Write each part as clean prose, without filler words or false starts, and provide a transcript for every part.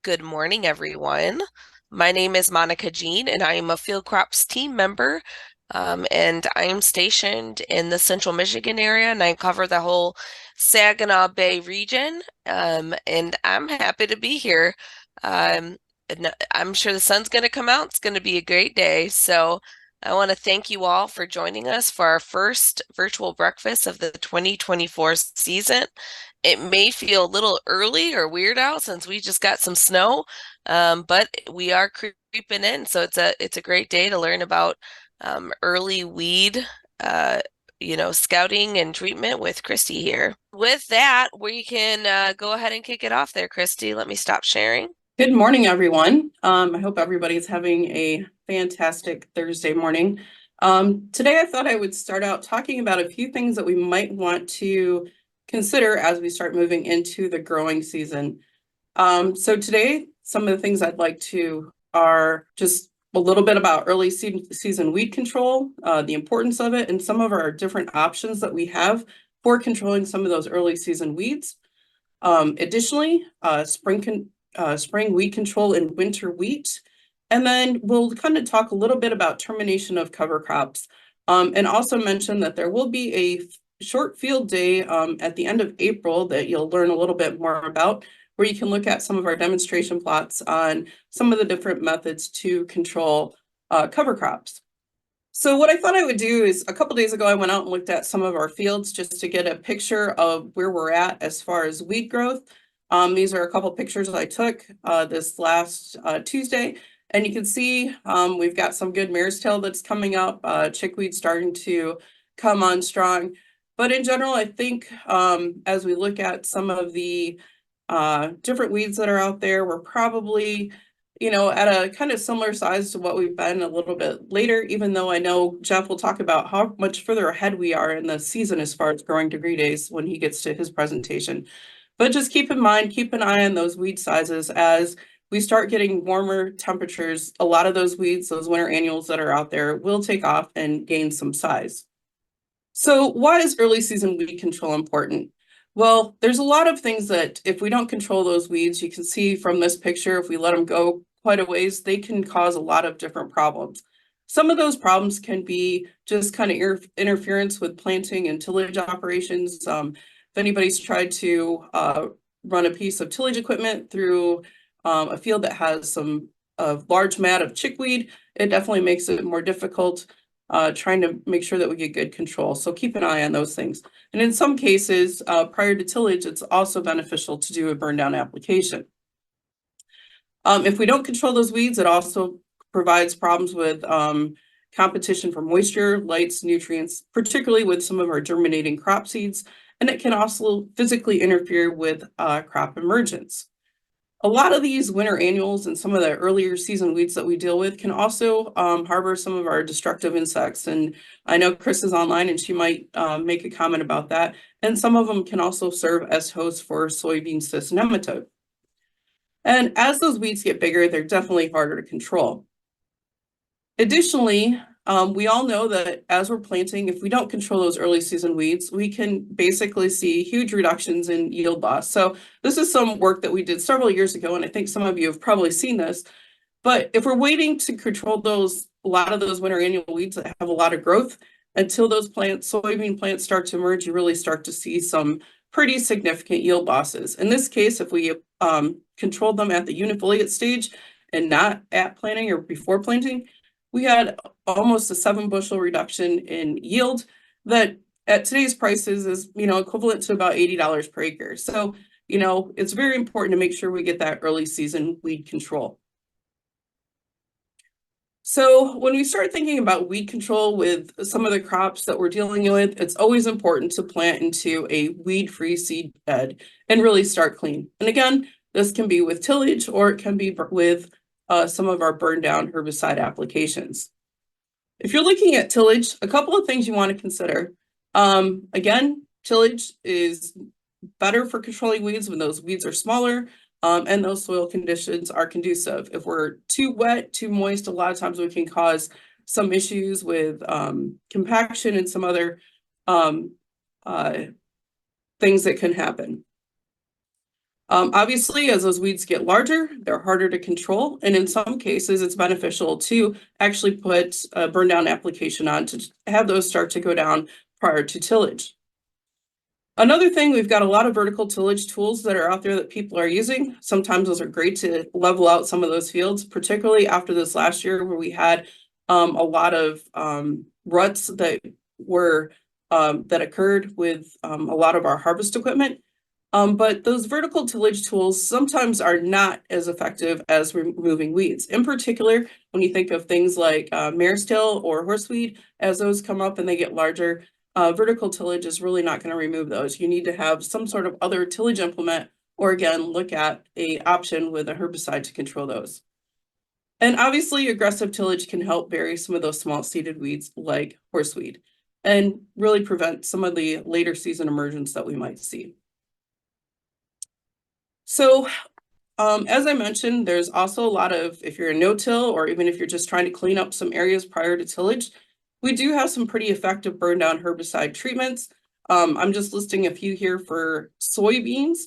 Good morning, everyone. My name is Monica Jean, and I am a Field Crops team member. And I am stationed in the Central Michigan area, and I cover the whole Saginaw Bay region. And I'm happy to be here. And I'm sure the sun's going to come out. It's going to be a great day. So I want to thank you all for joining us for our first virtual breakfast of the 2024 season. It may feel a little early or weird out since we just got some snow, but we are creeping in, so it's a great day to learn about early weed, scouting and treatment with Christy here. With that, we can go ahead and kick it off there, Christy. Let me stop sharing. Good morning, everyone. I hope everybody's having a fantastic Thursday morning. Today, I thought I would start out talking about a few things that we might want to consider as we start moving into the growing season. So today, some of the things I'd like to are just a little bit about early season weed control, the importance of it, and some of our different options that we have for controlling some of those early season weeds. Additionally, spring weed control and winter wheat. And then we'll kind of talk a little bit about termination of cover crops, and also mention that there will be a short field day at the end of April that you'll learn a little bit more about, where you can look at some of our demonstration plots on some of the different methods to control cover crops. So what I thought I would do is, a couple days ago, I went out and looked at some of our fields just to get a picture of where we're at as far as weed growth. These are a couple pictures that I took this last Tuesday, and you can see we've got some good mare's tail that's coming up, chickweed starting to come on strong. But in general, I think as we look at some of the different weeds that are out there, we're probably at a kind of similar size to what we've been a little bit later, even though I know Jeff will talk about how much further ahead we are in the season as far as growing degree days when he gets to his presentation. But just keep in mind, keep an eye on those weed sizes as we start getting warmer temperatures. A lot of those weeds, those winter annuals that are out there, will take off and gain some size. So why is early season weed control important? Well, there's a lot of things that if we don't control those weeds, you can see from this picture, if we let them go quite a ways, they can cause a lot of different problems. Some of those problems can be just kind of interference with planting and tillage operations. If anybody's tried to run a piece of tillage equipment through a field that has a large mat of chickweed, it definitely makes it more difficult trying to make sure that we get good control. So keep an eye on those things. And in some cases, prior to tillage, it's also beneficial to do a burn down application. If we don't control those weeds, it also provides problems with competition for moisture, lights, nutrients, particularly with some of our germinating crop seeds. And it can also physically interfere with crop emergence. A lot of these winter annuals and some of the earlier season weeds that we deal with can also harbor some of our destructive insects. And I know Chris is online and she might make a comment about that. And some of them can also serve as hosts for soybean cyst nematode. And as those weeds get bigger, they're definitely harder to control. Additionally, we all know that as we're planting, if we don't control those early season weeds, we can basically see huge reductions in yield loss. So this is some work that we did several years ago, and I think some of you have probably seen this. But if we're waiting to control a lot of those winter annual weeds that have a lot of growth, until those soybean plants start to emerge, you really start to see some pretty significant yield losses. In this case, if we controlled them at the unifoliate stage and not at planting or before planting, we had almost a 7 bushel reduction in yield that at today's prices is, equivalent to about $80 per acre. So, it's very important to make sure we get that early season weed control. So when we start thinking about weed control with some of the crops that we're dealing with, it's always important to plant into a weed-free seed bed and really start clean. And again, this can be with tillage or it can be with some of our burn down herbicide applications. If you're looking at tillage, a couple of things you want to consider. Again, tillage is better for controlling weeds when those weeds are smaller and those soil conditions are conducive. If we're too wet, too moist, a lot of times we can cause some issues with compaction and some other things that can happen. Obviously, as those weeds get larger, they're harder to control. And in some cases, it's beneficial to actually put a burn down application on to have those start to go down prior to tillage. Another thing, we've got a lot of vertical tillage tools that are out there that people are using. Sometimes those are great to level out some of those fields, particularly after this last year where we had a lot of ruts that were that occurred with a lot of our harvest equipment. But those vertical tillage tools sometimes are not as effective as removing weeds. In particular, when you think of things like mare's tail or horseweed, as those come up and they get larger, vertical tillage is really not going to remove those. You need to have some sort of other tillage implement, or again, look at a option with a herbicide to control those. And obviously, aggressive tillage can help bury some of those small seeded weeds like horseweed and really prevent some of the later season emergence that we might see. So as I mentioned, there's also a lot of, if you're a no-till or even if you're just trying to clean up some areas prior to tillage, we do have some pretty effective burn down herbicide treatments. I'm just listing a few here for soybeans.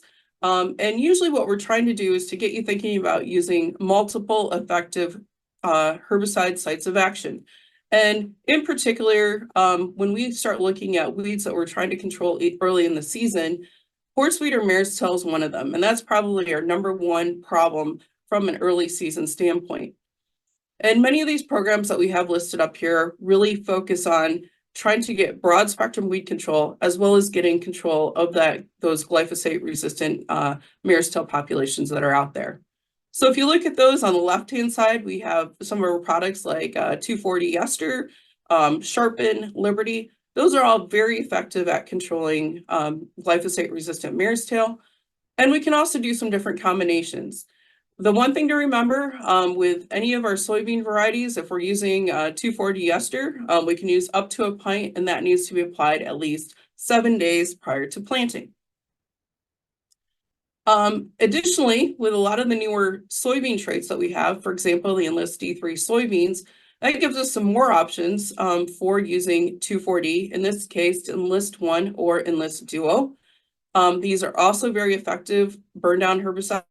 And usually what we're trying to do is to get you thinking about using multiple effective herbicide sites of action. And in particular, when we start looking at weeds that we're trying to control early in the season, horseweed or mare's tail is one of them, and that's probably our number one problem from an early season standpoint. And many of these programs that we have listed up here really focus on trying to get broad spectrum weed control, as well as getting control of those glyphosate resistant mare's tail populations that are out there. So if you look at those on the left-hand side, we have some of our products like 2,4-D ester, Sharpen, Liberty. Those are all very effective at controlling glyphosate resistant mare's tail. And we can also do some different combinations. The one thing to remember with any of our soybean varieties, if we're using 2,4-D ester, we can use up to a pint, and that needs to be applied at least 7 days prior to planting. Additionally, with a lot of the newer soybean traits that we have, for example, the Enlist D3 soybeans, that gives us some more options for using 2,4-D, in this case, Enlist 1 or Enlist Duo. These are also very effective burn down herbicide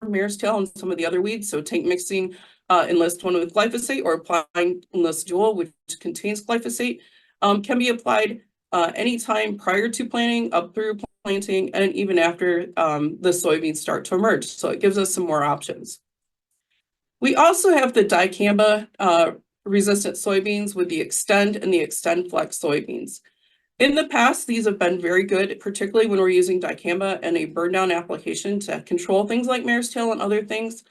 mare's tail and some of the other weeds. So tank mixing Enlist 1 with glyphosate or applying Enlist Duo, which contains glyphosate, can be applied anytime prior to planting, up through planting, and even after the soybeans start to emerge. So it gives us some more options. We also have the dicamba resistant soybeans with the Extend and the Extend Flex soybeans. In the past, these have been very good, particularly when we're using dicamba and a burn down application to control things like mare's tail and other things.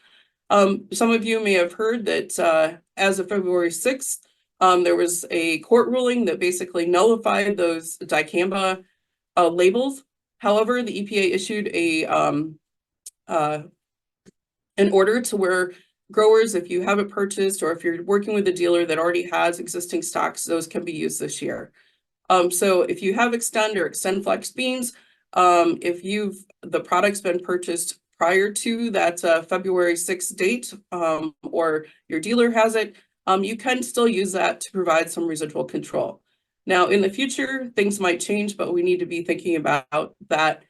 Some of you may have heard that as of February 6th, there was a court ruling that basically nullified those dicamba labels. However, the EPA issued an order to where growers, if you have it purchased or if you're working with a dealer that already has existing stocks, those can be used this year. So if you have Extend or Extend Flex beans, if the product's been purchased prior to that February 6th date, or your dealer has it, you can still use that to provide some residual control. Now, in the future, things might change, but we need to be thinking about that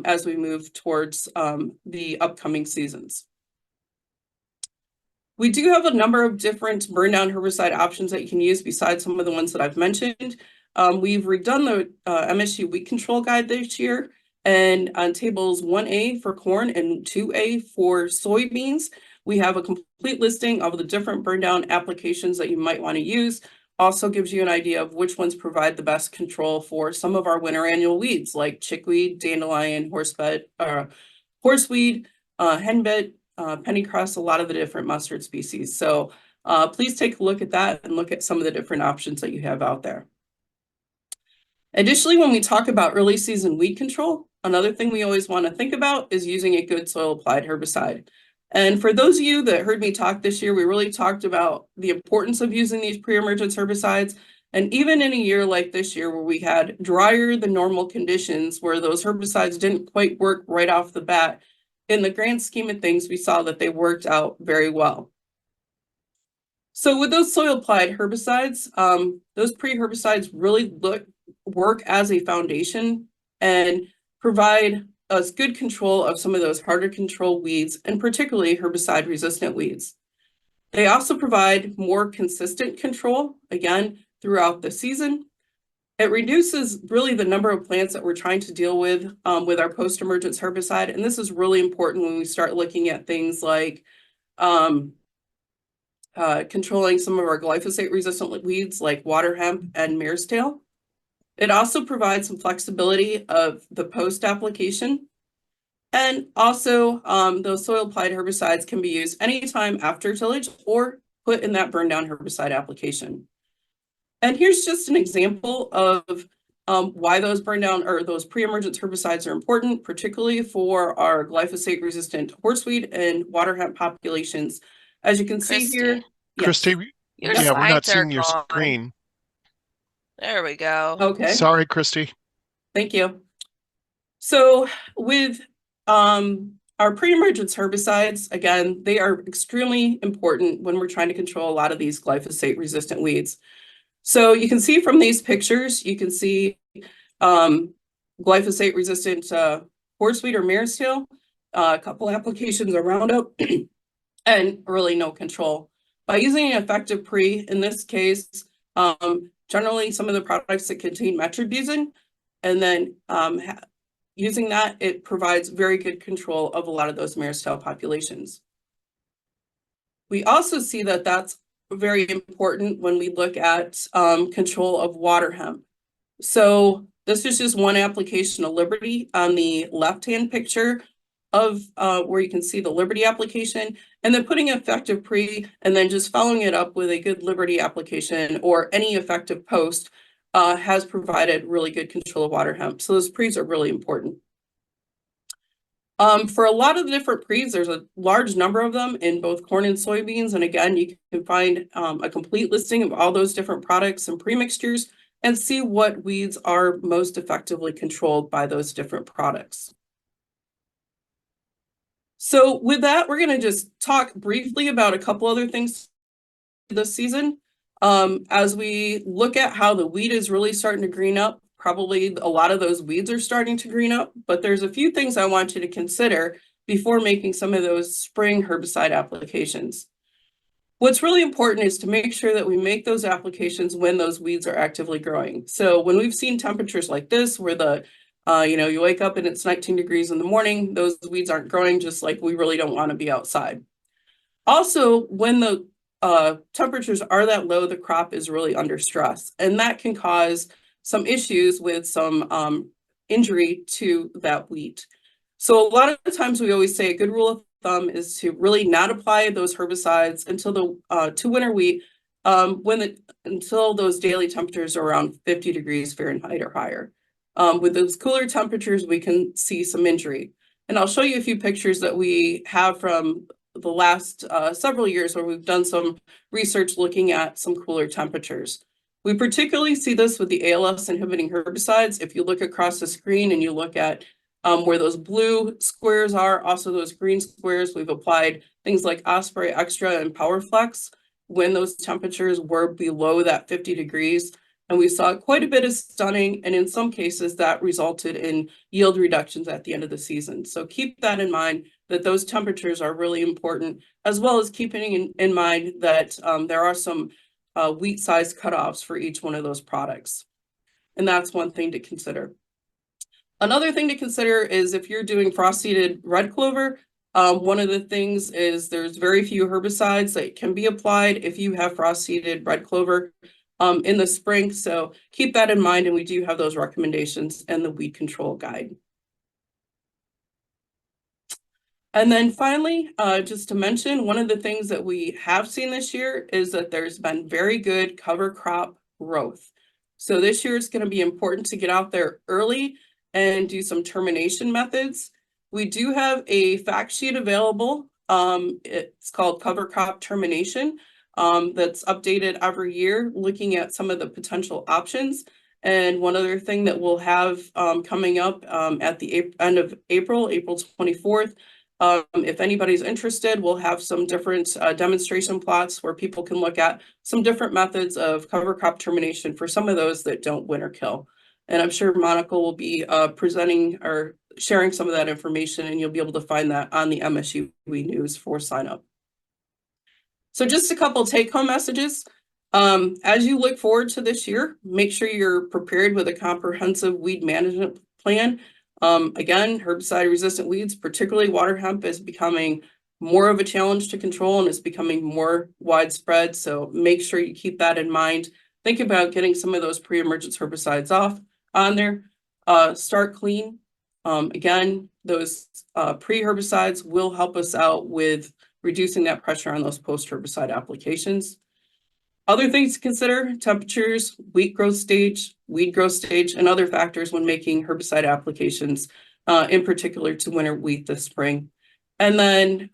as we move towards the upcoming seasons. We do have a number of different burn down herbicide options that you can use besides some of the ones that I've mentioned. We've redone the MSU weed control guide this year, and on tables 1A for corn and 2A for soybeans, we have a complete listing of the different burn down applications that you might want to use. Also gives you an idea of which ones provide the best control for some of our winter annual weeds like chickweed, dandelion, horseweed, henbit, pennycress, a lot of the different mustard species. So please take a look at that and look at some of the different options that you have out there. Additionally, when we talk about early season weed control, another thing we always want to think about is using a good soil applied herbicide. And for those of you that heard me talk this year, we really talked about the importance of using these pre-emergence herbicides. And even in a year like this year, where we had drier than normal conditions, where those herbicides didn't quite work right off the bat, in the grand scheme of things, we saw that they worked out very well. So with those soil applied herbicides, those pre-herbicides really work as a foundation and provide us good control of some of those harder to control weeds, and particularly herbicide-resistant weeds. They also provide more consistent control, again, throughout the season. It reduces really the number of plants that we're trying to deal with our post-emergence herbicide. And this is really important when we start looking at things like controlling some of our glyphosate-resistant weeds like water hemp and mare's tail. It also provides some flexibility of the post-application. And also, those soil-applied herbicides can be used anytime after tillage or put in that burn down herbicide application. And here's just an example of why those burn down or those pre-emergence herbicides are important, particularly for our glyphosate-resistant horseweed and water hemp populations. As you can see here, yes. Christy, Your yeah, we're not slides are seeing your gone. screen. There we go. Okay. Sorry, Christy. Thank you. So with our pre-emergence herbicides, again, they are extremely important when we're trying to control a lot of these glyphosate-resistant weeds. So you can see from these pictures, you can see glyphosate-resistant horseweed or mare's tail, a couple applications of Roundup, and really no control. By using an effective pre, in this case, generally some of the products that contain metribuzin, and then using that, it provides very good control of a lot of those mare's tail populations. We also see that that's very important when we look at control of water hemp. So this is just one application of Liberty on the left-hand picture of where you can see the Liberty application, and then putting effective pre, and then just following it up with a good Liberty application or any effective post has provided really good control of water hemp. So those pre's are really important. For a lot of the different pre's, there's a large number of them in both corn and soybeans. And again, you can find a complete listing of all those different products and premixtures and see what weeds are most effectively controlled by those different products. So with that, we're going to just talk briefly about a couple other things this season. As we look at how the wheat is really starting to green up, probably a lot of those weeds are starting to green up, but there's a few things I want you to consider before making some of those spring herbicide applications. What's really important is to make sure that we make those applications when those weeds are actively growing. So when we've seen temperatures like this, where the you wake up and it's 19 degrees in the morning, those weeds aren't growing, just like we really don't want to be outside. Also, when the temperatures are that low, the crop is really under stress, and that can cause some issues with some injury to that wheat. So a lot of the times we always say a good rule of thumb is to really not apply those herbicides until the to winter wheat until those daily temperatures are around 50 degrees Fahrenheit or higher. With those cooler temperatures, we can see some injury. And I'll show you a few pictures that we have from the last several years where we've done some research looking at some cooler temperatures. We particularly see this with the ALS inhibiting herbicides. If you look across the screen and you look at where those blue squares are, also those green squares, we've applied things like Osprey Extra and PowerFlex when those temperatures were below that 50 degrees. And we saw quite a bit of stunning, and in some cases that resulted in yield reductions at the end of the season. So keep that in mind, that those temperatures are really important, as well as keeping in mind that there are some wheat size cutoffs for each one of those products. And that's one thing to consider. Another thing to consider is if you're doing frost-seeded red clover, one of the things is there's very few herbicides that can be applied if you have frost-seeded red clover in the spring. So keep that in mind, and we do have those recommendations in the weed control guide. And then finally, just to mention, one of the things that we have seen this year is that there's been very good cover crop growth. So this year it's going to be important to get out there early and do some termination methods. We do have a fact sheet available. It's called Cover Crop Termination. That's updated every year, looking at some of the potential options. And one other thing that we'll have coming up at the end of April 24th, if anybody's interested, we'll have some different demonstration plots where people can look at some different methods of cover crop termination for some of those that don't winter kill. And I'm sure Monica will be presenting or sharing some of that information, and you'll be able to find that on the MSU News for sign up. So just a couple take-home messages. As you look forward to this year, make sure you're prepared with a comprehensive weed management plan. Again, herbicide-resistant weeds, particularly water hemp, is becoming more of a challenge to control and is becoming more widespread. So make sure you keep that in mind. Think about getting some of those pre-emergence herbicides off on there. Start clean. Again, those pre-herbicides will help us out with reducing that pressure on those post-herbicide applications. Other things to consider: temperatures, weed growth stage, and other factors when making herbicide applications, in particular to winter wheat this spring. And then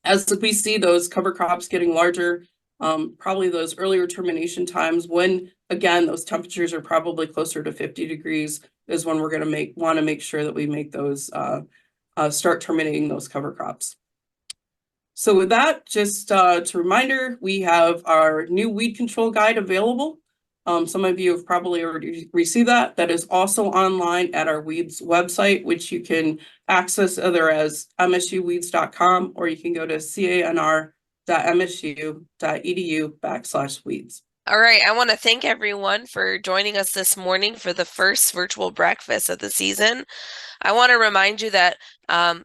as we see those cover crops getting larger, probably those earlier termination times when, again, those temperatures are probably closer to 50 degrees is when we're going to want to make sure that we make those, start terminating those cover crops. So with that, just to reminder, we have our new weed control guide available. Some of you have probably already received that. That is also online at our weeds website, which you can access either as msuweeds.com or you can go to canr.msu.edu/weeds. All right, I want to thank everyone for joining us this morning for the first virtual breakfast of the season. I want to remind you that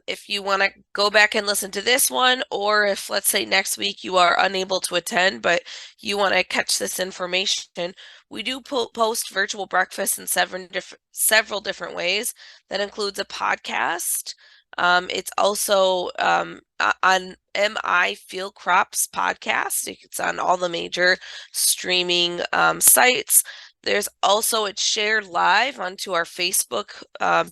if you want to go back and listen to this one, or if, let's say, next week you are unable to attend, but you want to catch this information, we do post virtual breakfasts in several different ways. That includes a podcast. It's also on MI Field Crops podcast. It's on all the major streaming sites. There's also, it's shared live onto our Facebook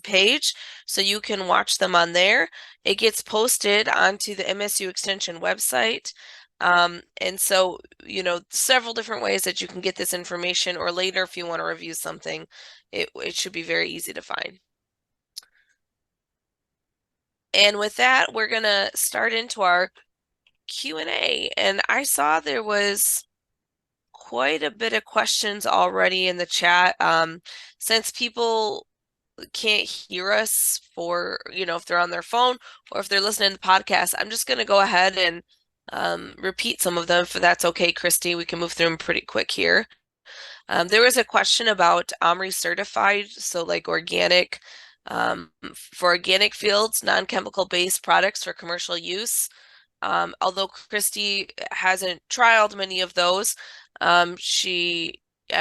page, so you can watch them on there. It gets posted onto the MSU Extension website. And so, several different ways that you can get this information, or later if you want to review something, it should be very easy to find. And with that, we're going to start into our Q&A. And I saw there was quite a bit of questions already in the chat. Since people can't hear us for, if they're on their phone or if they're listening to the podcast, I'm just going to go ahead and repeat some of them, if that's okay, Christy. We can move through them pretty quick here. There was a question about OMRI certified, so like organic, for organic fields, non-chemical based products for commercial use. Although Christy hasn't trialed many of those, I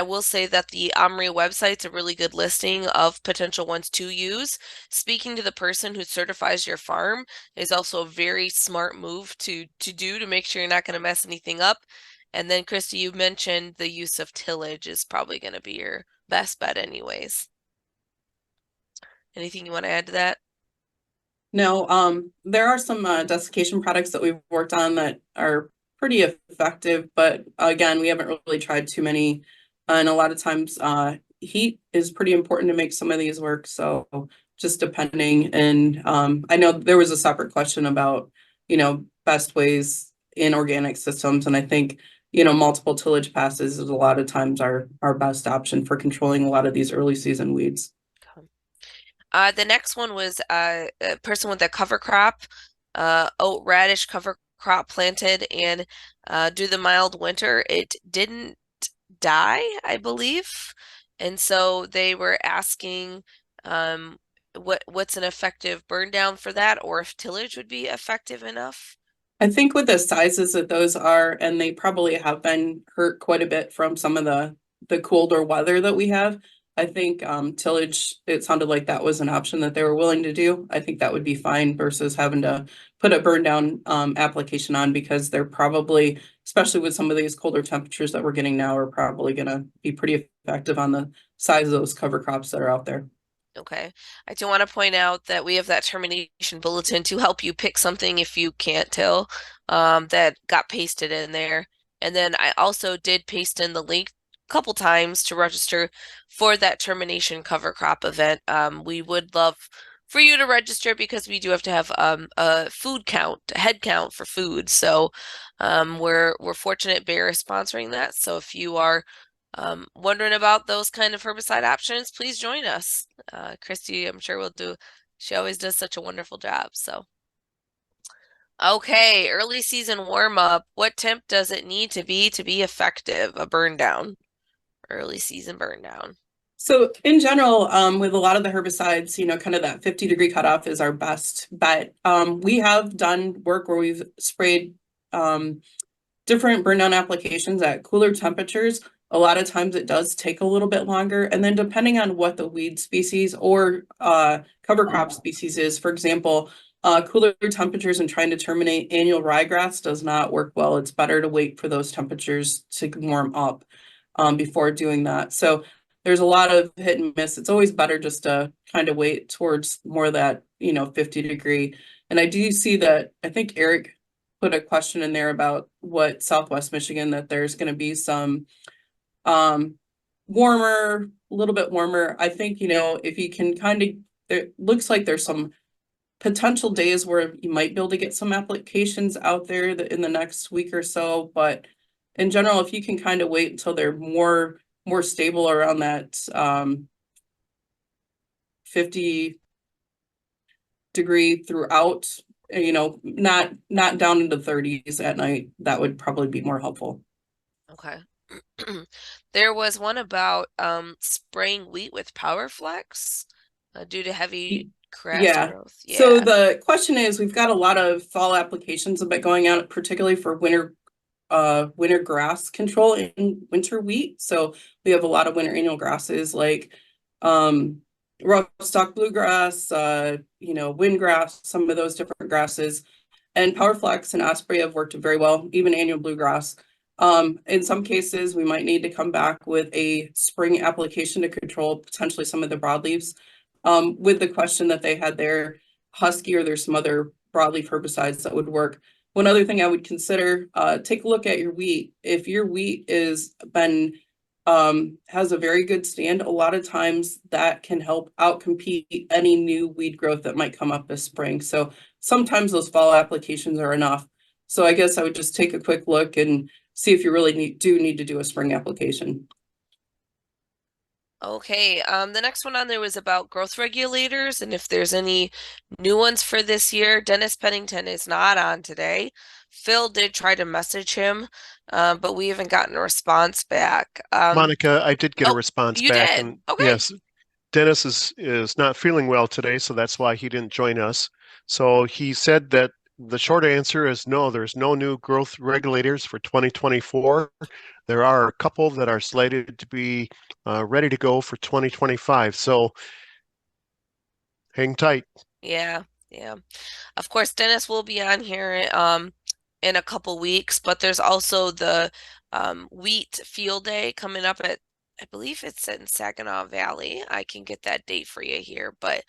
will say that the OMRI website's a really good listing of potential ones to use. Speaking to the person who certifies your farm is also a very smart move to do to make sure you're not going to mess anything up. And then, Christy, you mentioned the use of tillage is probably going to be your best bet anyways. Anything you want to add to that? No, there are some desiccation products that we've worked on that are pretty effective, but again, we haven't really tried too many. And a lot of times heat is pretty important to make some of these work. So just depending. And I know there was a separate question about, best ways in organic systems. And I think, multiple tillage passes is a lot of times our best option for controlling a lot of these early season weeds. The next one was a person with a cover crop, oat radish cover crop planted, and due to the mild winter, it didn't die, I believe. And so they were asking what's an effective burn down for that, or if tillage would be effective enough. I think with the sizes that those are, and they probably have been hurt quite a bit from some of the colder weather that we have. I think tillage, it sounded like that was an option that they were willing to do. I think that would be fine versus having to put a burn down application on, because they're probably, especially with some of these colder temperatures that we're getting now, are probably going to be pretty effective on the size of those cover crops that are out there. Okay. I do want to point out that we have that termination bulletin to help you pick something if you can't tell, that got pasted in there. And then I also did paste in the link a couple times to register for that termination cover crop event. We would love for you to register because we do have to have a food count, a head count for food. So we're fortunate Bear is sponsoring that. So if you are wondering about those kind of herbicide options, please join us. Christy, I'm sure will do. She always does such a wonderful job. So, okay, early season warm up. What temp does it need to be effective? A burn down, early season burn down. So in general, with a lot of the herbicides, kind of that 50-degree cutoff is our best bet. We have done work where we've sprayed different burn down applications at cooler temperatures. A lot of times it does take a little bit longer. And then depending on what the weed species or cover crop species is, for example, cooler temperatures and trying to terminate annual ryegrass does not work well. It's better to wait for those temperatures to warm up before doing that. So there's a lot of hit and miss. It's always better just to kind of wait towards more of that, 50-degree. And I do see that, I think Eric put a question in there about what Southwest Michigan, that there's going to be some warmer, a little bit warmer. I think, if you can kind of, it looks like there's some potential days where you might be able to get some applications out there in the next week or so. But in general, if you can kind of wait until they're more stable around that 50-degree throughout, not down into 30s at night, that would probably be more helpful. Okay. There was one about spraying wheat with PowerFlex due to heavy grass Yeah. growth. So Yeah. the question is, we've got a lot of fall applications about going out, particularly for winter grass control in winter wheat. So we have a lot of winter annual grasses like rough stalk bluegrass, windgrass, some of those different grasses. And Powerflex and Osprey have worked very well, even annual bluegrass. In some cases, we might need to come back with a spring application to control potentially some of the broadleaves. With the question that they had there, Husky, or there's some other broadleaf herbicides that would work. One other thing I would consider, take a look at your wheat. If your wheat has a very good stand, a lot of times that can help outcompete any new weed growth that might come up this spring. So sometimes those fall applications are enough. So I guess I would just take a quick look and see if you really do need to do a spring application. Okay, the next one on there was about growth regulators and if there's any new ones for this year. Dennis Pennington is not on today. Phil did try to message him, but we haven't gotten a response back. Monica, I did get a Oh, response you back, did. and Okay. yes, Dennis is not feeling well today, so that's why he didn't join us. So he said that the short answer is no, there's no new growth regulators for 2024. There are a couple that are slated to be ready to go for 2025. So hang tight. Yeah, yeah. Of course, Dennis will be on here in a couple weeks, but there's also the wheat field day coming up at, I believe it's in Saginaw Valley. I can get that date for you here, but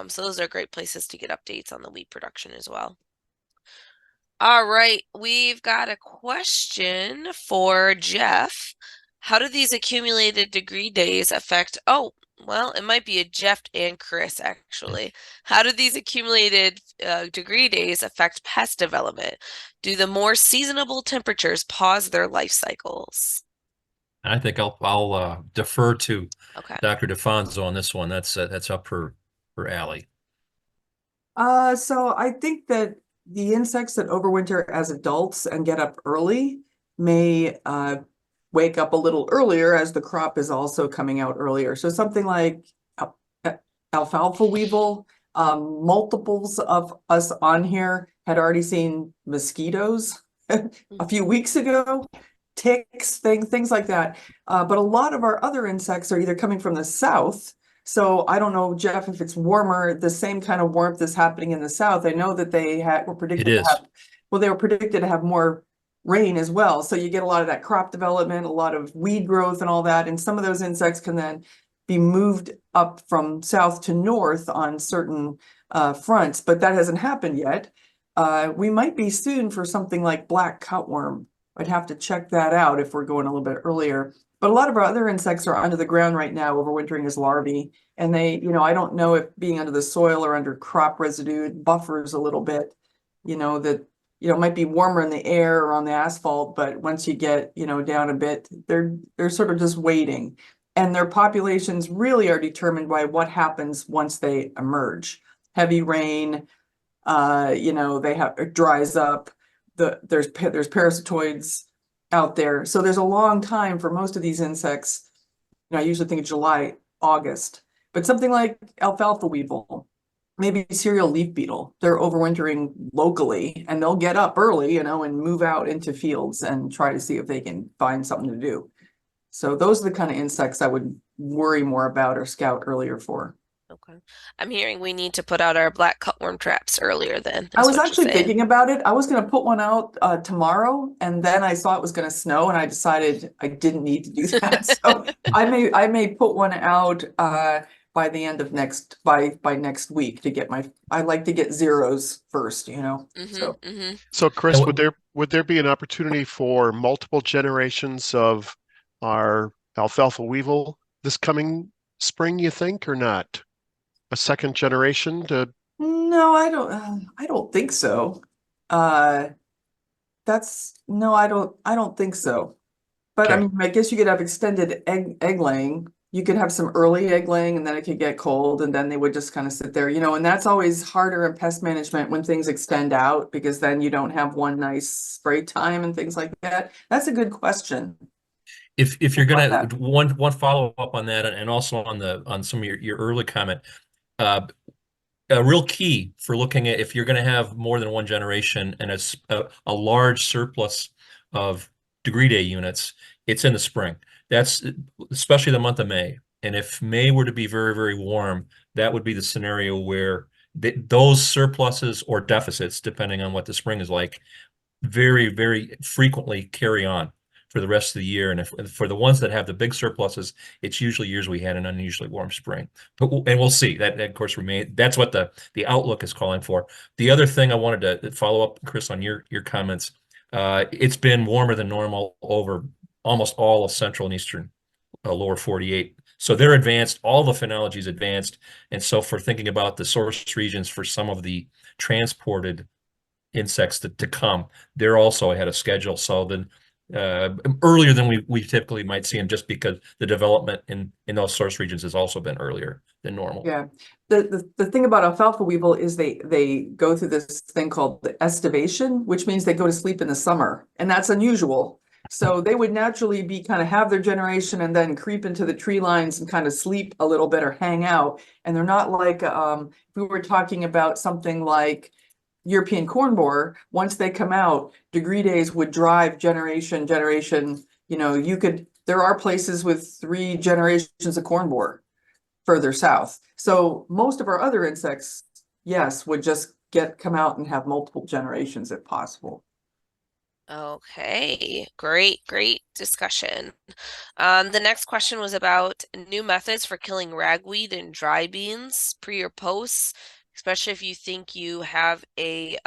so those are great places to get updates on the wheat production as well. All right, we've got a question for Jeff. How do these accumulated degree days affect, oh, well, it might be a Jeff and Chris actually. How do these accumulated degree days affect pest development? Do the more seasonable temperatures pause their life cycles? I think I'll defer to Okay. Dr. DeFonso on this one. That's up her alley. So I think that the insects that overwinter as adults and get up early may wake up a little earlier as the crop is also coming out earlier. So something like alfalfa weevil, multiples of us on here had already seen mosquitoes a few weeks ago, ticks, things like that. But a lot of our other insects are either coming from the south. So I don't know, Jeff, if it's warmer, the same kind of warmth is happening in the south. I know that were predicted It to is. have, well, they were predicted to have more rain as well. So you get a lot of that crop development, a lot of weed growth and all that. And some of those insects can then be moved up from south to north on certain fronts, but that hasn't happened yet. We might be soon for something like black cutworm. I'd have to check that out if we're going a little bit earlier. But a lot of our other insects are under the ground right now, overwintering as larvae. And they, I don't know if being under the soil or under crop residue buffers a little bit, that it might be warmer in the air or on the asphalt, but once you get, down a bit, they're sort of just waiting. And their populations really are determined by what happens once they emerge. Heavy rain, it dries up. There's parasitoids out there. So there's a long time for most of these insects. I usually think of July, August, but something like alfalfa weevil, maybe cereal leaf beetle, they're overwintering locally and they'll get up early, and move out into fields and try to see if they can find something to do. So those are the kind of insects I would worry more about or scout earlier for. Okay. I'm hearing we need to put out our black cutworm traps earlier then. I is was what you're actually saying. thinking about it. I was going to put one out tomorrow, and then I saw it was going to snow, and I decided I didn't need to do that. So I may put one out by the end of by next week to get I like to get zeros first, So So Chris, And would there be an opportunity for multiple generations of our alfalfa weevil this coming spring, you think, or not? A second generation to no, I don't think so. No, I don't think so. But I Okay. mean, I guess you could have extended egg laying. You could have some early egg laying and then it could get cold and then they would just kind of sit there, and that's always harder in pest management when things extend out because then you don't have one nice spray time and things like that. That's a good question. if you're About gonna that. one follow up on that, and also on some of your early comment, uh, a real key for looking at if you're going to have more than one generation and a large surplus of degree day units, it's in the spring. That's especially the month of May. And if May were to be very, very warm, that would be the scenario where those surpluses or deficits, depending on what the spring is like, very, very frequently carry on for the rest of the year. And for the ones that have the big surpluses, it's usually years we had an unusually warm spring. And we'll see that of course that's what the outlook is calling for. The other thing I wanted to follow up, Chris, on your comments. It's been warmer than normal over almost all of central and eastern lower 48. So they're advanced, all the phenology is advanced. And so for thinking about the source regions for some of the transported insects to come, they're also ahead of schedule. So then earlier than we typically might see them, just because the development in those source regions has also been earlier than normal. Yeah. The thing about alfalfa weevil is they go through this thing called the estivation, which means they go to sleep in the summer, and that's unusual. So they would naturally be kind of have their generation and then creep into the tree lines and kind of sleep a little bit or hang out. And they're not like if we were talking about something like European corn borer, once they come out, degree days would drive generation. There are places with 3 generations of corn borer further south. So most of our other insects, yes, would just come out and have multiple generations if possible. Okay, great discussion. The next question was about new methods for killing ragweed and dry beans pre or post, especially if you think you have a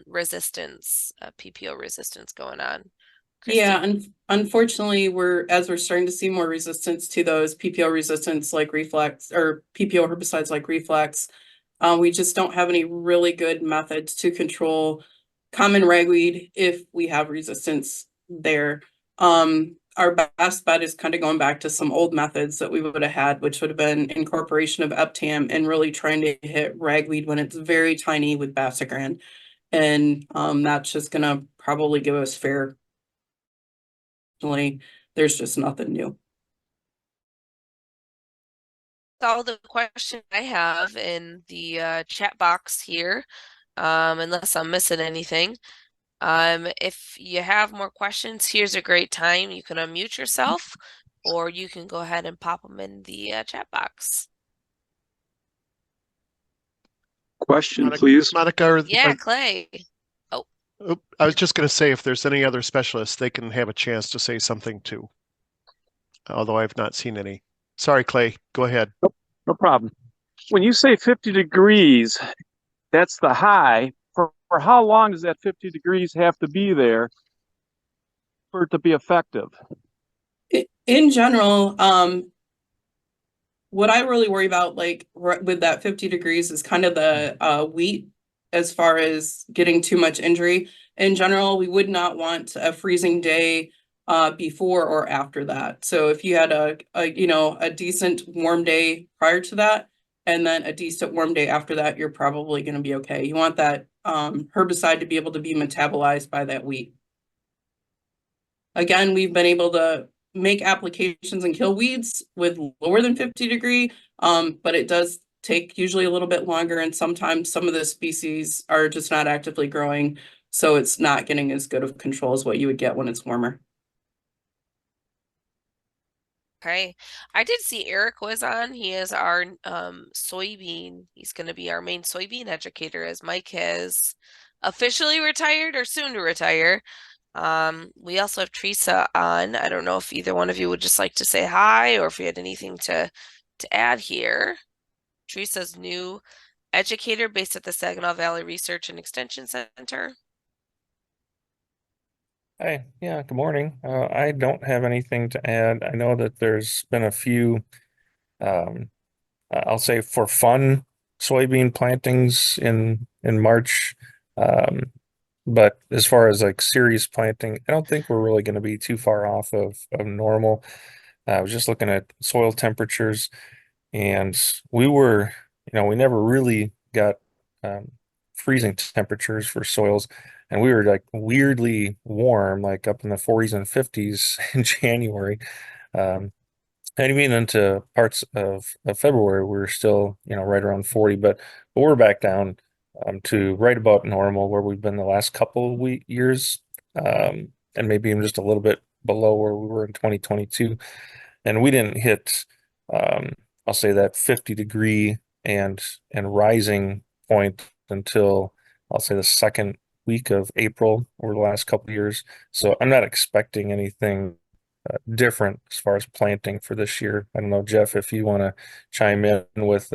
resistance, a PPO resistance going on. Christy? Yeah, and unfortunately, we're starting to see more resistance to those PPO resistance like reflex or PPO herbicides like reflex. We just don't have any really good methods to control common ragweed if we have resistance there. Our best bet is kind of going back to some old methods that we would have had, which would have been incorporation of Eptam and really trying to hit ragweed when it's very tiny with Basagran. And that's just gonna probably give us fair. There's just nothing new. All the questions I have in the chat box here, unless I'm missing anything. If you have more questions, here's a great time. You can unmute yourself, or you can go ahead and pop them in the chat box. Question, please. Monica, Yeah, Clay. I was just going to say if there's any other specialists, they can have a chance to say something too. Although I've not seen any. Sorry, Clay, go ahead. No problem. When you say 50 degrees, that's the high. For how long does that 50 degrees have to be there for it to be effective? In general, what I really worry about, like with that 50 degrees, is kind of the wheat as far as getting too much injury. In general, we would not want a freezing day before or after that. So if you had a decent warm day prior to that, and then a decent warm day after that, you're probably going to be okay. You want that herbicide to be able to be metabolized by that wheat. Again, we've been able to make applications and kill weeds with lower than 50 degree, but it does take usually a little bit longer, and sometimes some of the species are just not actively growing, so it's not getting as good of control as what you would get when it's warmer. Okay. I did see Eric was on. He is our soybean. He's going to be our main soybean educator, as Mike has officially retired or soon to retire. We also have Teresa on. I don't know if either one of you would just like to say hi or if you had anything to add here. Teresa's new educator based at the Saginaw Valley Research and Extension Center. Hi, yeah, good morning. I don't have anything to add. I know that there's been a few, I'll say for fun soybean plantings in March. But as far as like serious planting, I don't think we're really going to be too far off of normal. I was just looking at soil temperatures, and we were, we never really got freezing temperatures for soils, and we were like weirdly warm, like up in the 40s and 50s in January. And even into parts of February, we were still, right around 40, but we're back down to right about normal where we've been the last couple of years, and maybe even just a little bit below where we were in 2022. And we didn't hit, I'll say that 50 degree and rising point until I'll say the second week of April over the last couple of years. So I'm not expecting anything different as far as planting for this year. I don't know, Jeff, if you want to chime in with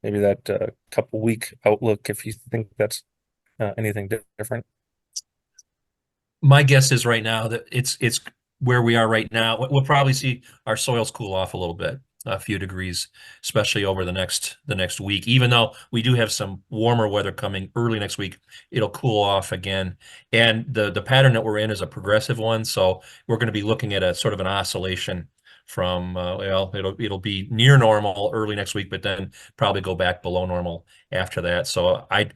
maybe that couple week outlook, if you think that's anything different. My guess is right now that it's where we are right now. We'll probably see our soils cool off a little bit, a few degrees, especially over the next week. Even though we do have some warmer weather coming early next week, it'll cool off again. And the pattern that we're in is a progressive one, so we're going to be looking at a sort of an oscillation from well, it'll be near normal early next week, but then probably go back below normal after that. So I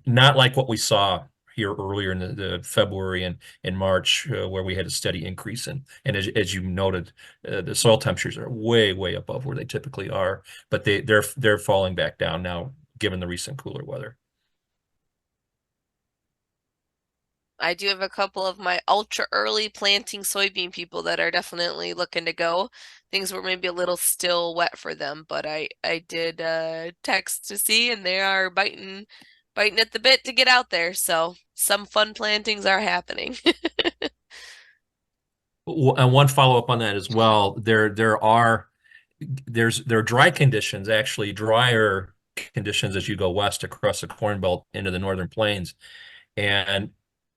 not like what we saw here earlier in the February and in March, where we had a steady increase and as you noted, the soil temperatures are way above where they typically are, but they're falling back down now given the recent cooler weather. I do have a couple of my ultra early planting soybean people that are definitely looking to go. Things were maybe a little still wet for them, but I did text to see, and they are biting at the bit to get out there. So some fun plantings are happening. And one follow-up on that as well, there are dry conditions, actually drier conditions as you go west across the Corn Belt into the northern plains, and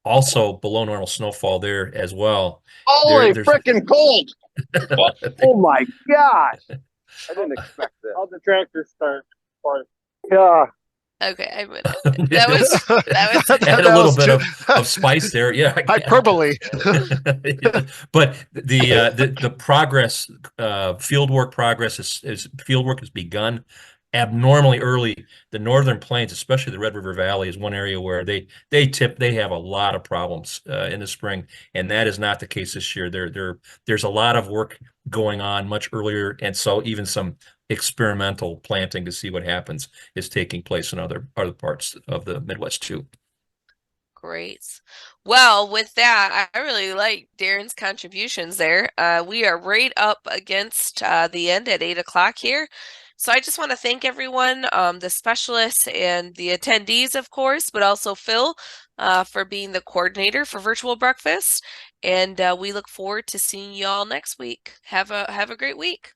also below normal snowfall there as well. Holy freaking cold! Oh my gosh! I didn't expect that. How'd the tractor start? Yeah. Okay, I mean, that was add a little bit of spice there. Yeah, hyperbole. But the progress, fieldwork progress fieldwork has begun abnormally early. The northern plains, especially the Red River Valley, is one area where they have a lot of problems in the spring, and that is not the case this year. There's a lot of work going on much earlier, and so even some experimental planting to see what happens is taking place in other parts of the Midwest too. Great. Well, with that, I really like Darren's contributions there. We are right up against the end at 8 o'clock here. So I just want to thank everyone, the specialists and the attendees, of course, but also Phil for being the coordinator for Virtual Breakfast. And we look forward to seeing you all next week. Have a great week.